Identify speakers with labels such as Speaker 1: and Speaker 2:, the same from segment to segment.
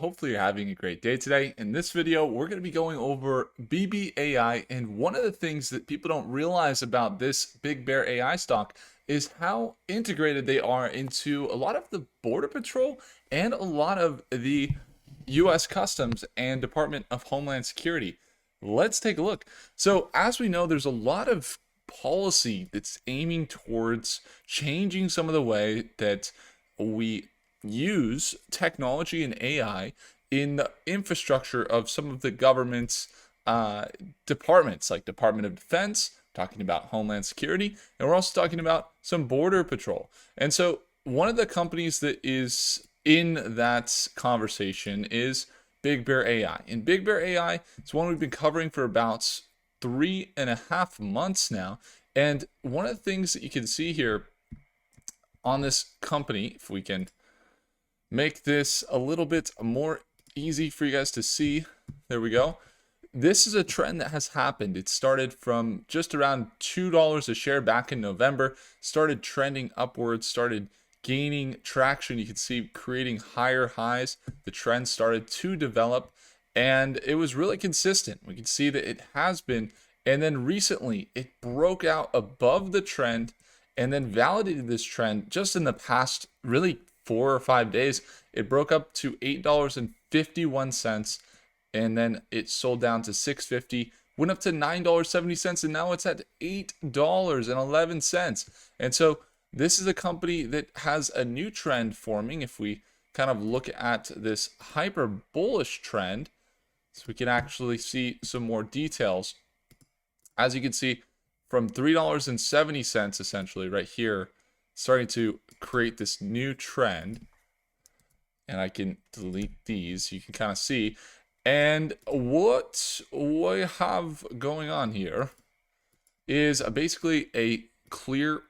Speaker 1: Hopefully you're having a great day today. In this video, we're going to be going over BBAI, and one of the things that people don't realize about this Big Bear AI stock is how integrated they are into a lot of the Border Patrol and a lot of the US Customs and Department of Homeland Security. Let's take a look. So, as we know, there's a lot of policy that's aiming towards changing some of the way that we use technology and AI in the infrastructure of some of the government's departments, like Department of Defense, talking about Homeland Security, and we're also talking about some Border Patrol. And so one of the companies that is in that conversation is Big Bear AI. And Big Bear AI is one we've been covering for about 3.5 months now. And one of the things that you can see here on this company, if we can make this a little bit more easy for you guys to see. There we go. This is a trend that has happened. It started from just around $2 a share back in November, started trending upwards, started gaining traction. You can see creating higher highs. The trend started to develop and it was really consistent. We can see that it has been, and then recently it broke out above the trend and then validated this trend just in the past really 4 or 5 days. It broke up to $8.51 and then it sold down to $6.50, went up to $9.70, and now it's at $8.11. And so this is a company that has a new trend forming. If we kind of look at this hyper bullish trend, so we can actually see some more details. As you can see, from $3.70 essentially right here, starting to create this new trend. And I can delete these, you can kind of see. And what we have going on here is basically a clear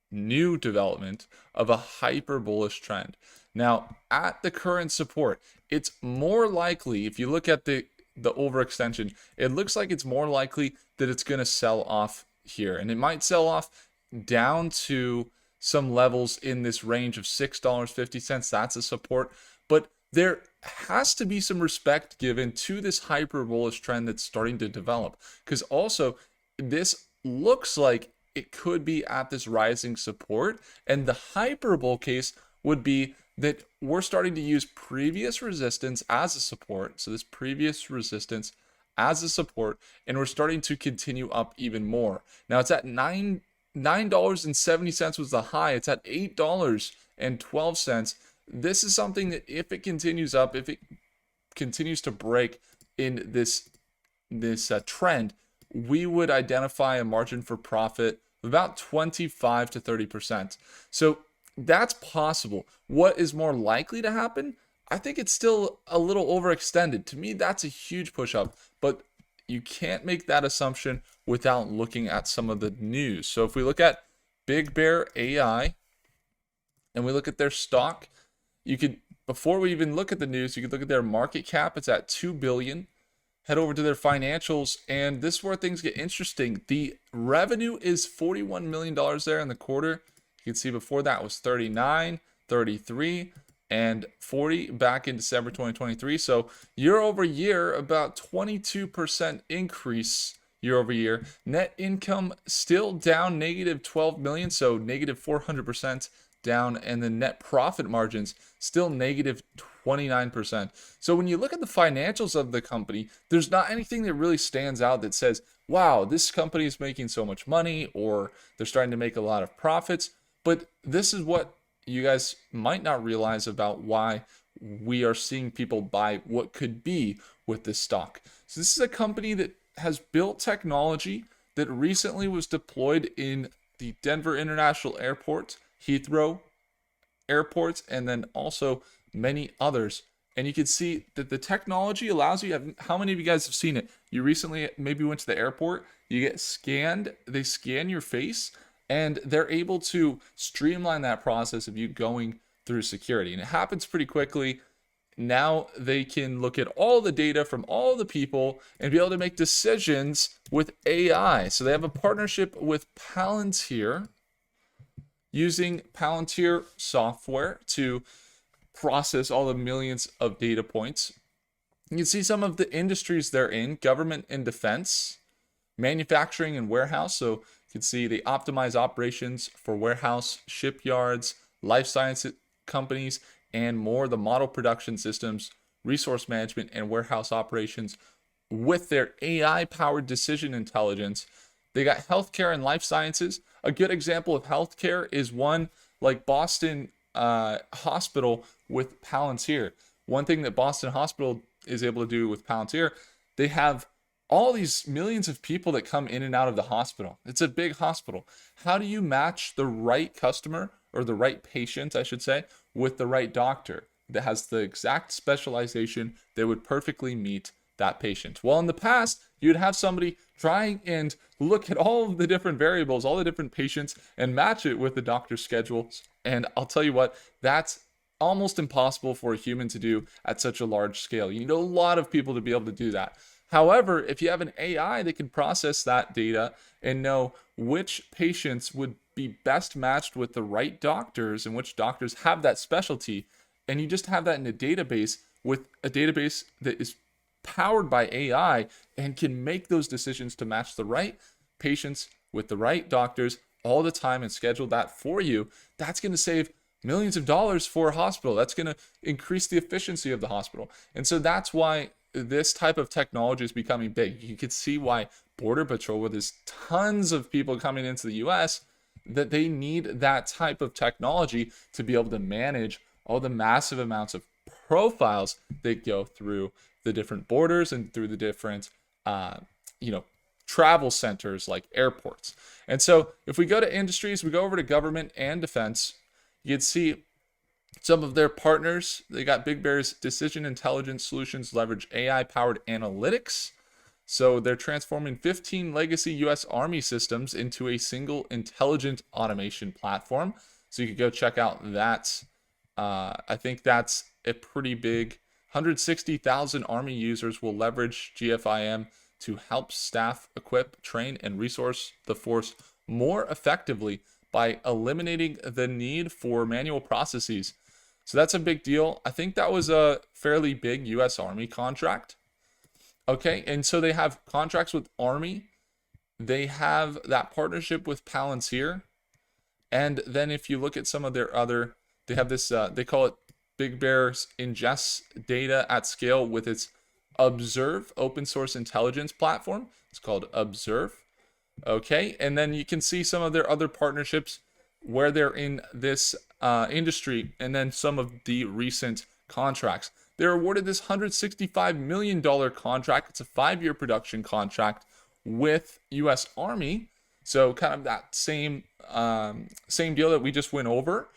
Speaker 1: new development of a hyper bullish trend. Now, at the current support, it's more likely, if you look at the overextension, it looks like it's more likely that it's going to sell off here. And it might sell off down to some levels in this range of $6.50. That's a support, but there has to be some respect given to this hyper bullish trend that's starting to develop, because also this looks like it could be at this rising support, and the hyper bull case would be that we're starting to use previous resistance as a support. So this previous resistance as a support, and we're starting to continue up even more. Now it's at $9.70 was the high. It's at $8.12. This is something that if it continues up, if it continues to break in this trend, we would identify a margin for profit of about 25 to 30%. So that's possible. What is more likely to happen? I think it's still a little overextended. To me, that's a huge push up, but you can't make that assumption without looking at some of the news. So if we look at Big Bear AI and we look at their stock, you could, before we even look at the news, you could look at their market cap. It's at $2 billion. Head over to their financials, and this is where things get interesting. The revenue is $41 million there in the quarter. You can see before that was 39, 33, and 40 back in December 2023. So year over year, about 22% increase year over year. Net income still down negative 12 million, so negative 400% down, and the net profit margins still negative 29%. So when you look at the financials of the company, there's not anything that really stands out that says, wow, this company is making so much money, or they're starting to make a lot of profits. But this is what you guys might not realize about why we are seeing people buy what could be with this stock. So this is a company that has built technology that recently was deployed in the Denver International Airport, Heathrow airports, and then also many others. And you can see that the technology allows you, how many of you guys have seen it? You recently maybe went to the airport, you get scanned, they scan your face, and they're able to streamline that process of you going through security. And it happens pretty quickly. Now they can look at all the data from all the people and be able to make decisions with AI. So they have a partnership with Palantir, using Palantir software to process all the millions of data points. You can see some of the industries they're in: government and defense, manufacturing and warehouse. So you can see they optimize operations for warehouse, shipyards, life science companies, and more. The model production systems, resource management, and warehouse operations with their AI powered decision intelligence. They got healthcare and life sciences. A good example of healthcare is one like Boston Hospital with Palantir. One thing that Boston Hospital is able to do with Palantir, they have all these millions of people that come in and out of the hospital. It's a big hospital. How do you match the right customer, or the right patient, I should say, with the right doctor that has the exact specialization that would perfectly meet that patient? Well, in the past, you'd have somebody trying and look at all of the different variables, all the different patients, and match it with the doctor's schedules. And I'll tell you what, that's almost impossible for a human to do at such a large scale. You need a lot of people to be able to do that. However, if you have an AI that can process that data and know which patients would be best matched with the right doctors and which doctors have that specialty, and you just have that in a database, with a database that is powered by AI and can make those decisions to match the right patients with the right doctors all the time and schedule that for you, that's going to save millions of dollars for a hospital. That's going to increase the efficiency of the hospital. And so that's why this type of technology is becoming big. You can see why Border Patrol, where there's tons of people coming into the US, that they need that type of technology to be able to manage all the massive amounts of profiles that go through the different borders and through the different travel centers like airports. And so if we go to industries, we go over to government and defense, you can see some of their partners. They got BigBear's decision intelligence solutions leverage AI powered analytics. So they're transforming 15 legacy US Army systems into a single intelligent automation platform. So you could go check out that. I think that's a pretty big 160,000 Army users will leverage GFIM to help staff equip, train, and resource the force more effectively by eliminating the need for manual processes. So that's a big deal. I think that was a fairly big US Army contract. Okay, and so they have contracts with Army. They have that partnership with Palantir. And then if you look at some of their other, they have this, they call it BigBear ingests data at scale with its Observe open source intelligence platform. It's called Observe. Okay, and then you can see some of their other partnerships where they're in this industry, and then some of the recent contracts. They're awarded this $165 million contract. It's a 5-year production contract with U.S. Army. So kind of that same deal that we just went over.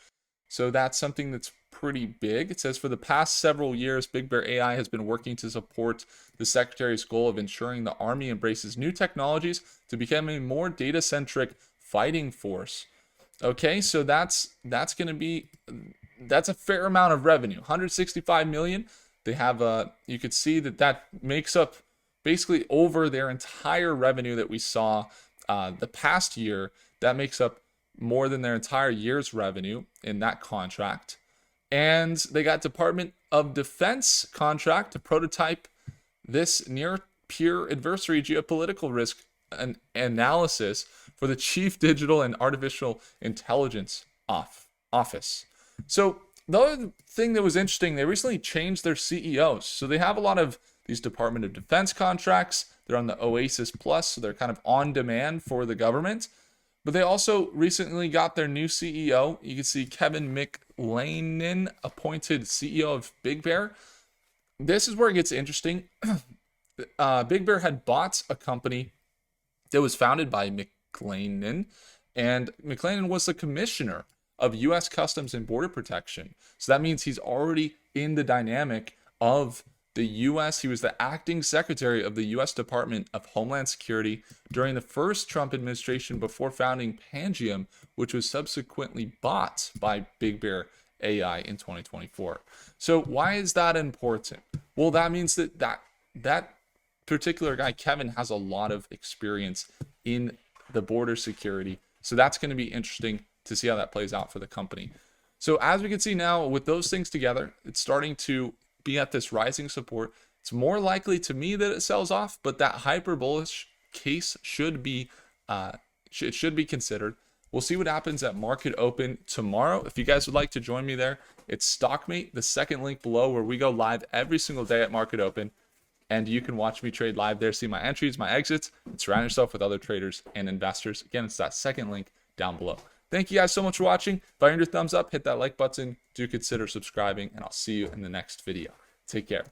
Speaker 1: So that's something that's pretty big. It says, for the past several years, BigBear.ai has been working to support the Secretary's goal of ensuring the Army embraces new technologies to become a more data-centric fighting force. Okay, so that's going to be, that's a fair amount of revenue. 165 million. They have you could see that makes up basically over their entire revenue that we saw the past year. That makes up more than their entire year's revenue in that contract. And they got Department of Defense contract to prototype this near peer adversary geopolitical risk analysis for the Chief Digital and Artificial Intelligence Office. So the other thing that was interesting, they recently changed their CEOs. So they have a lot of these Department of Defense contracts. They're on the Oasis Plus, so they're kind of on demand for the government. But they also recently got their new CEO. You can see Kevin McLanin appointed CEO of BigBear. This is where it gets interesting. BigBear had bought a company that was founded by McLanin, and McLanin was the commissioner of U.S. Customs and Border Protection. So that means he's already in the dynamic of the U.S. He was the acting secretary of the U.S. Department of Homeland Security during the first Trump administration before founding Pangiam, which was subsequently bought by BigBear.ai in 2024. So why is that important? Well, that means that particular guy, Kevin, has a lot of experience in the border security. So that's going to be interesting to see how that plays out for the company. So as we can see now, with those things together, it's starting to be at this rising support. It's more likely to me that it sells off, but that hyper bullish case should be should be considered. We'll see what happens at market open tomorrow. If you guys would like to join me there, it's Stockmate, the second link below, where we go live every single day at market open. And you can watch me trade live there, see my entries, my exits, and surround yourself with other traders and investors. Again, it's that second link down below. Thank you guys so much for watching. If I earned your thumbs up, hit that like button. Do consider subscribing, and I'll see you in the next video. Take care.